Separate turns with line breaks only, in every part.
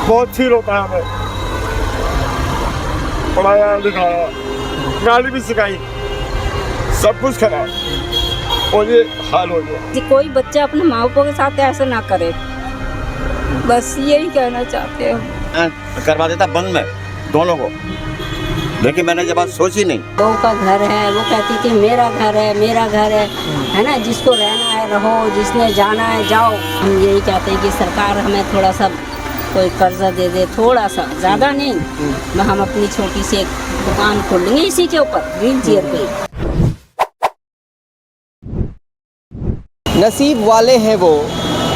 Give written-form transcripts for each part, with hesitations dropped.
बहुत फील होता है हमें। पढ़ाया लिखाया, गाड़ी भी सिखाई, सब कुछ करा और ये हाल हो गया।
कि कोई बच्चा अपने माँ बाप के साथ ऐसा ना करे, बस यही कहना चाहते हैं।
करवा देता बंद में दोनों को, लेकिन मैंने ये बात सोची नहीं।
बहू का घर है, वो कहती थी मेरा घर है, मेरा घर है ना, जिसको रहना है रहो, जिसने जाना है जाओ। हम यही चाहते हैं कि सरकार हमें थोड़ा सा कोई कर्जा दे दे, थोड़ा सा, ज़्यादा नहीं। हम अपनी छोटी सी एक दुकान खोल लेंगे इसी के ऊपर, व्हील चेयर पे।
नसीब वाले हैं वो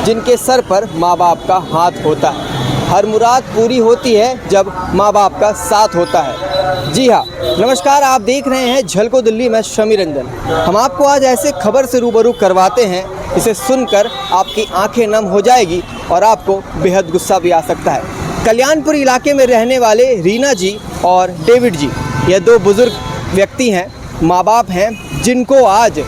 जिनके सर पर माँ बाप का हाथ होता है। हर मुराद पूरी होती है जब माँ बाप का साथ होता है। जी हाँ, नमस्कार, आप देख रहे हैं झलको दिल्ली में शमी रंजन। हम आपको आज ऐसे खबर से रूबरू करवाते हैं, इसे सुनकर आपकी आंखें नम हो जाएगी और आपको बेहद गुस्सा भी आ सकता है। कल्याणपुर इलाके में रहने वाले रीना जी और डेविड जी, ये दो बुजुर्ग व्यक्ति हैं, माँ बाप हैं, जिनको आज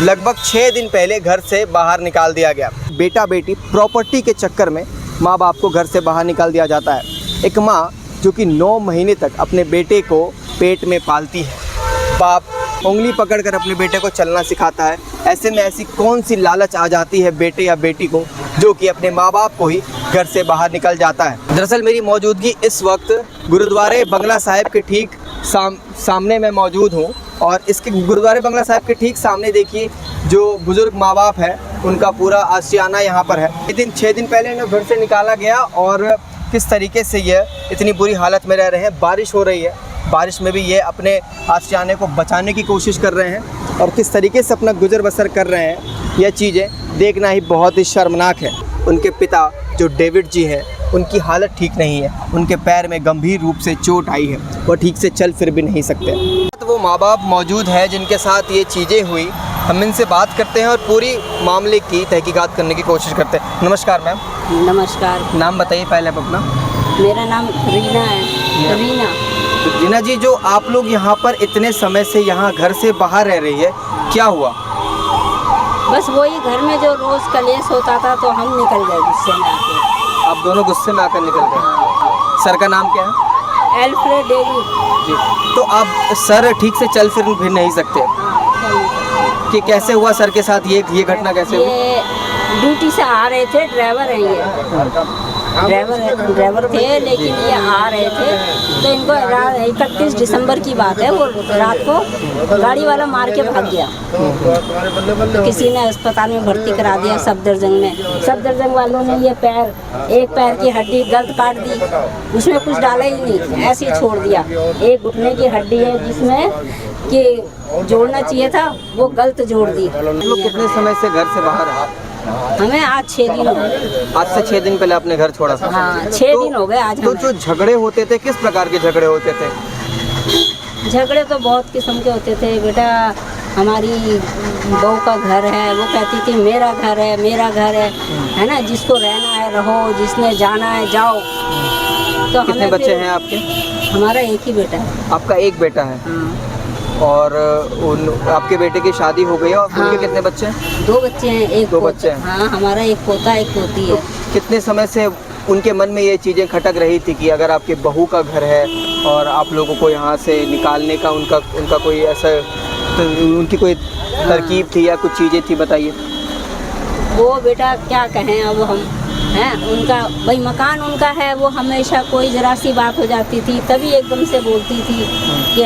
लगभग 6 दिन पहले घर से बाहर निकाल दिया गया। बेटा बेटी प्रॉपर्टी के चक्कर में माँ बाप को घर से बाहर निकाल दिया जाता है। एक माँ जो कि 9 महीने तक अपने बेटे को पेट में पालती है, बाप उंगली पकड़कर अपने बेटे को चलना सिखाता है। ऐसे में ऐसी कौन सी लालच आ जाती है बेटे या बेटी को जो कि अपने माँ बाप को ही घर से बाहर निकल जाता है। दरअसल मेरी मौजूदगी इस वक्त गुरुद्वारे बंगला साहिब के ठीक सामने मैं मौजूद हूँ और इसके गुरुद्वारे बंगला साहिब के ठीक सामने देखिए जो बुजुर्ग माँ बाप है उनका पूरा आशियाना यहाँ पर है। 6 दिन पहले इन्हें घर से निकाला गया और किस तरीके से ये इतनी बुरी हालत में रह रहे हैं। बारिश हो रही है, बारिश में भी ये अपने आशियाने को बचाने की कोशिश कर रहे हैं और किस तरीके से अपना गुजर बसर कर रहे हैं, यह चीज़ें देखना ही बहुत ही शर्मनाक है। उनके पिता जो डेविड जी हैं, उनकी हालत ठीक नहीं है, उनके पैर में गंभीर रूप से चोट आई है, वो ठीक से चल फिर भी नहीं सकते। तो वो माँ बाप मौजूद हैं जिनके साथ ये चीज़ें हुई, हम इनसे बात करते हैं और पूरी मामले की तहकीकात करने की कोशिश करते हैं। नमस्कार मैम।
नमस्कार।
नाम बताइए पहले आप अपना।
मेरा नाम रीना है।
रीना जी, जो आप लोग यहाँ पर इतने समय से यहाँ घर से बाहर रह रही है, क्या हुआ?
बस वही घर में जो रोज़ कलेश होता था तो हम निकल गए गुस्से में आके।
आप दोनों गुस्से में आकर निकल गए। सर का नाम क्या है?
एल्फ्रेड डेविड
जी। तो आप सर ठीक से चल फिर भी नहीं सकते कि कैसे हुआ सर के साथ ये घटना कैसे हुई?
ये ड्यूटी से आ रहे थे, ड्राइवर है ये, ड्राइवर थे, लेकिन ये आ रहे थे तो इनको 31 दिसंबर की बात है, वो रात को गाड़ी वाला मार के भाग गया। तो किसी ने अस्पताल में भर्ती करा दिया सफदरजंग में। सफदरजंग वालों ने ये एक पैर की हड्डी गलत काट दी, उसमें कुछ डाला ही नहीं, ऐसे ही छोड़ दिया। एक घुटने की हड्डी है जिसमें कि जोड़ना चाहिए था, वो गलत जोड़ दी।
लोग कितने समय से घर से बाहर हैं?
हमें आज 6 दिन हो गए।
आज से 6 दिन पहले आपने घर छोड़ा था?
हाँ, 6 दिन हो गए आज।
तो जो झगड़े होते थे, किस प्रकार के झगड़े होते थे?
झगड़े तो बहुत किस्म के होते थे। बेटा हमारी बहू का घर है, वो कहती थी मेरा घर है, मेरा घर है ना, जिसको रहना है रहो, जिसने जाना है जाओ। तो
कितने बच्चे हैं आपके?
हमारा एक ही बेटा है।
आपका एक बेटा है?
हाँ।
और आपके बेटे की शादी हो गई है और उनके कितने बच्चे हैं?
2 बच्चे हैं। एक
2 बच्चे हैं।
हाँ, हमारा एक पोता एक पोती है।
तो कितने समय से उनके मन में ये चीज़ें खटक रही थी कि अगर आपके बहू का घर है और आप लोगों को यहाँ से निकालने का उनका कोई ऐसा तो उनकी कोई तरकीब थी या कुछ चीज़ें थी, बताइए।
वो बेटा क्या कहें अब हम हैं, उनका भाई मकान उनका है, वो हमेशा कोई ज़रा सी बात हो जाती थी तभी एकदम से बोलती थी कि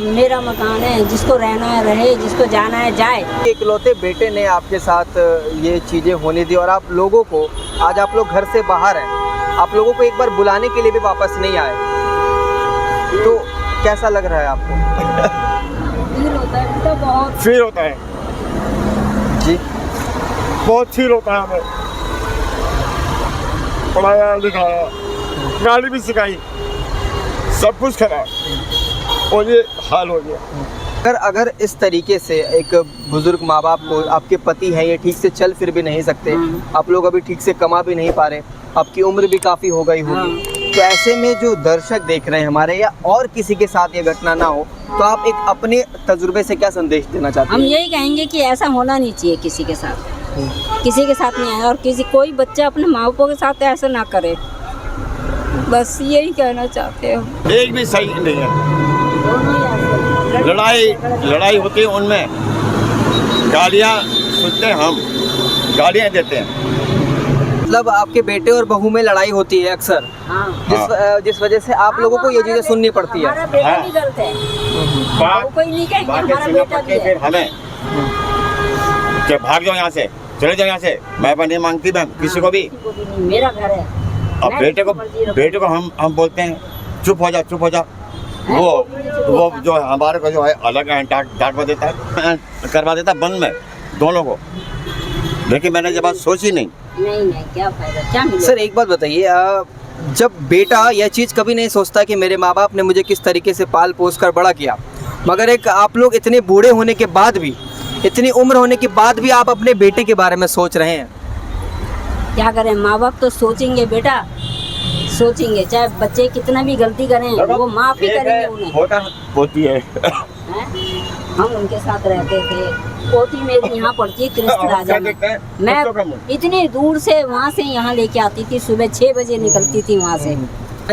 मेरा मकान है, जिसको रहना है रहे, जिसको जाना है जाए।
इकलौते बेटे ने आपके साथ ये चीज़ें होने दी और आप लोगों को आज आप लोग घर से बाहर हैं, आप लोगों को एक बार बुलाने के लिए भी वापस नहीं आए, तो कैसा लग रहा है आपको?
फील होता है तो बहुत
फील होता है
जी,
बहुत फील होता है हमें। पढ़ाया लिखाया, गाड़ी भी सिखाई, सब कुछ करा और ये हाल हो गया।
अगर इस तरीके से एक बुजुर्ग माँ बाप को, आपके पति हैं, ये ठीक से चल फिर भी नहीं सकते, आप लोग अभी ठीक से कमा भी नहीं पा रहे, आपकी उम्र भी काफ़ी हो गई होगी, तो ऐसे में जो दर्शक देख रहे हैं हमारे या और किसी के साथ ये घटना ना हो, तो आप एक अपने तजुर्बे से क्या संदेश देना चाहते हैं?
हम यही कहेंगे कि ऐसा होना नहीं चाहिए किसी के साथ, किसी के साथ नहीं है, और कोई बच्चा अपने माँ बापों के साथ ऐसा ना करे, बस यही कहना चाहते हो।
एक भी सही नहीं है।
दोनों ही ऐसे
लड़ाई होती है उनमें, गालियाँ सुनते हैं हम, गालियाँ देते हैं।
मतलब आपके बेटे और बहू में लड़ाई होती है अक्सर,
हाँ।
जिस वजह से आप लोगों को ये चीज़ें सुननी पड़ती है।
हमारा बेटा भी गलत है, वो कोई नहीं कहेंगे, हमारा बेटा भी है।
फिर हमें कि भाग जाओ यहाँ से, चले जाओ यहाँ से, मैं नहीं मांगती मैं किसी को भी।
मेरा घर है।
अब बेटे को हम बोलते हैं चुप हो जा, चुप हो जा। वो जो हमारे को जो है अलग डांटवा देता है, करवा देता है बंद में दोनों को। लेकिन मैंने जब बात सोची नहीं,
क्या फायदा, क्या मिलेगा?
सर एक बात बताइए, जब बेटा यह चीज़ कभी नहीं सोचता कि मेरे माँ बाप ने मुझे किस तरीके से पाल पोस कर बड़ा किया, मगर एक आप लोग इतने बूढ़े होने के बाद भी, इतनी उम्र होने के बाद भी आप अपने बेटे के बारे में सोच रहे हैं।
क्या करें, माँ बाप तो सोचेंगे बेटा, सोचेंगे चाहे बच्चे कितना भी गलती करें, वो माफ ही करेंगे उन्हें।
होती है
हम उनके साथ रहते थे, पोती मेरी यहाँ पढ़ती है कृष्ण राजा में। मैं इतनी दूर से वहाँ से यहाँ लेके आती थी, सुबह 6 बजे निकलती थी वहाँ से।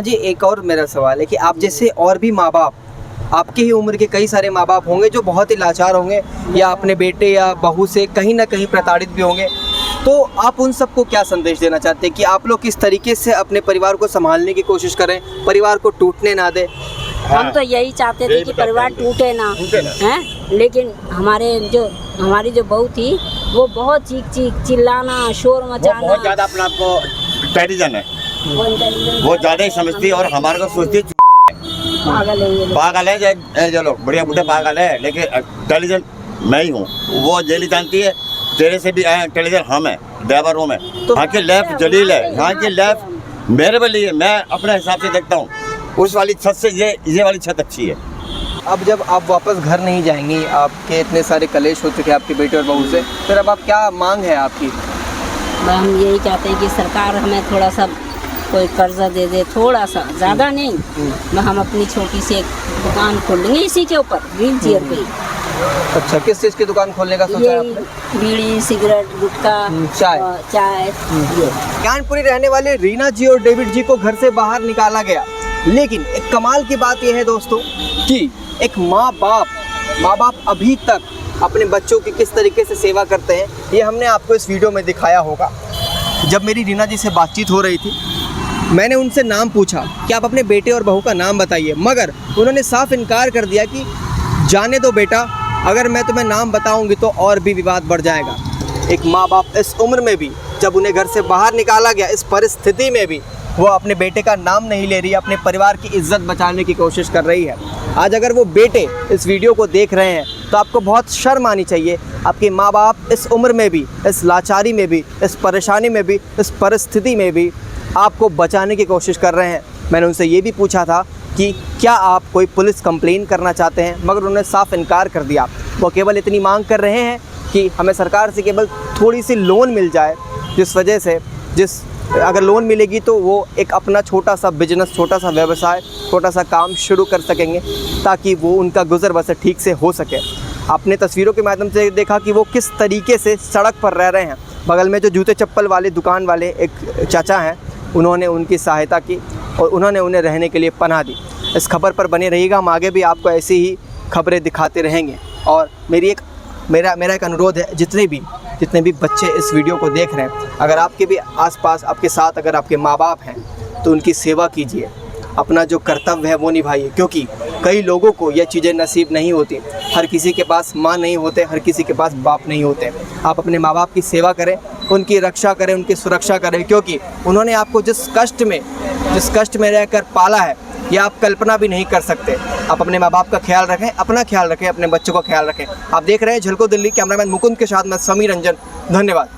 जी एक और मेरा सवाल है कि आप जैसे और भी माँ बाप, आपकी ही उम्र के कई सारे माँ बाप होंगे जो बहुत ही लाचार होंगे या अपने बेटे या बहू से कहीं ना कहीं प्रताड़ित भी होंगे, तो आप उन सबको क्या संदेश देना चाहते हैं कि आप लोग किस तरीके से अपने परिवार को संभालने की कोशिश करें, परिवार को टूटने ना दें?
हम तो यही चाहते थे कि परिवार टूटे ना, हैं, लेकिन हमारी जो बहू थी वो बहुत चीख चिल्लाना, शोर मचाना,
बहुत ज़्यादा अपने आप को इंटेलिजेंट है, वो ज़्यादा ही समझती है और हमारे को सोचती है पागल है जो लोग बढ़िया बूढ़े पागल है, लेकिन इंटेलिजेंट मैं ही हूँ। वो जेली जानती है तेरे से भी इंटेलिजेंट हम है, ड्राइवर हूँ मैं। यहाँ की लेफ्ट जलील है, यहाँ की लेफ्ट मेरे वाली है, मैं अपने हिसाब से देखता हूँ। उस वाली छत से ये वाली छत अच्छी है।
अब जब आप वापस घर नहीं जाएंगी, आपके इतने सारे कलेश हो चुके हैं आपके बेटे और बहू से, फिर अब आप क्या मांग है आपकी?
हम यही चाहते हैं कि सरकार हमें थोड़ा सा कोई कर्जा दे दे, थोड़ा सा, ज़्यादा नहीं। हम अपनी छोटी सी एक दुकान खोल लेंगे इसी के ऊपर, व्हील चेयर पे।
अच्छा, किस चीज़ की दुकान खोलने का सोचा है आपने?
बीड़ी, सिगरेट, गुटखा, चाय।
ज्ञानपुरी रहने वाले रीना जी और डेविड जी को घर से बाहर निकाला गया, लेकिन एक कमाल की बात यह है दोस्तों कि एक माँ बाप अभी तक अपने बच्चों की किस तरीके से सेवा करते हैं, ये हमने आपको इस वीडियो में दिखाया होगा। जब मेरी रीना जी से बातचीत हो रही थी, मैंने उनसे नाम पूछा कि आप अपने बेटे और बहू का नाम बताइए, मगर उन्होंने साफ इनकार कर दिया कि जाने दो बेटा, अगर मैं तुम्हें नाम बताऊंगी तो और भी विवाद बढ़ जाएगा। एक माँ बाप इस उम्र में भी, जब उन्हें घर से बाहर निकाला गया, इस परिस्थिति में भी वो अपने बेटे का नाम नहीं ले रही, अपने परिवार की इज्जत बचाने की कोशिश कर रही है। आज अगर वो बेटे इस वीडियो को देख रहे हैं तो आपको बहुत शर्म आनी चाहिए। आपके माँ बाप इस उम्र में भी, इस लाचारी में भी, इस परेशानी में भी, इस परिस्थिति में भी आपको बचाने की कोशिश कर रहे हैं। मैंने उनसे ये भी पूछा था कि क्या आप कोई पुलिस कंप्लेन करना चाहते हैं, मगर उन्होंने साफ इनकार कर दिया। वो केवल इतनी मांग कर रहे हैं कि हमें सरकार से केवल थोड़ी सी लोन मिल जाए, जिस वजह से अगर लोन मिलेगी तो वो एक अपना छोटा सा बिजनेस, छोटा सा व्यवसाय, छोटा सा काम शुरू कर सकेंगे, ताकि वो उनका गुजर बसर ठीक से हो सके। आपने तस्वीरों के माध्यम से देखा कि वो किस तरीके से सड़क पर रह रहे हैं। बगल में जो जूते चप्पल वाले दुकान वाले एक चाचा हैं, उन्होंने उनकी सहायता की और उन्होंने उन्हें रहने के लिए पनाह दी। इस खबर पर बने रहिएगा, हम आगे भी आपको ऐसी ही खबरें दिखाते रहेंगे। और मेरा एक अनुरोध है, जितने भी बच्चे इस वीडियो को देख रहे हैं, अगर आपके भी आसपास, आपके साथ अगर आपके माँ बाप हैं तो उनकी सेवा कीजिए, अपना जो कर्तव्य है वो निभाइए, क्योंकि कई लोगों को ये चीज़ें नसीब नहीं होती। हर किसी के पास माँ नहीं होते, हर किसी के पास बाप नहीं होते। आप अपने माँ बाप की सेवा करें, उनकी रक्षा करें, उनकी सुरक्षा करें, क्योंकि उन्होंने आपको जिस कष्ट में रहकर पाला है, ये आप कल्पना भी नहीं कर सकते। आप अपने माँ बाप का ख्याल रखें, अपना ख्याल रखें, अपने बच्चों का ख्याल रखें। आप देख रहे हैं झलको दिल्ली, कैमरामैन मुकुंद के साथ मैं समीर रंजन। धन्यवाद।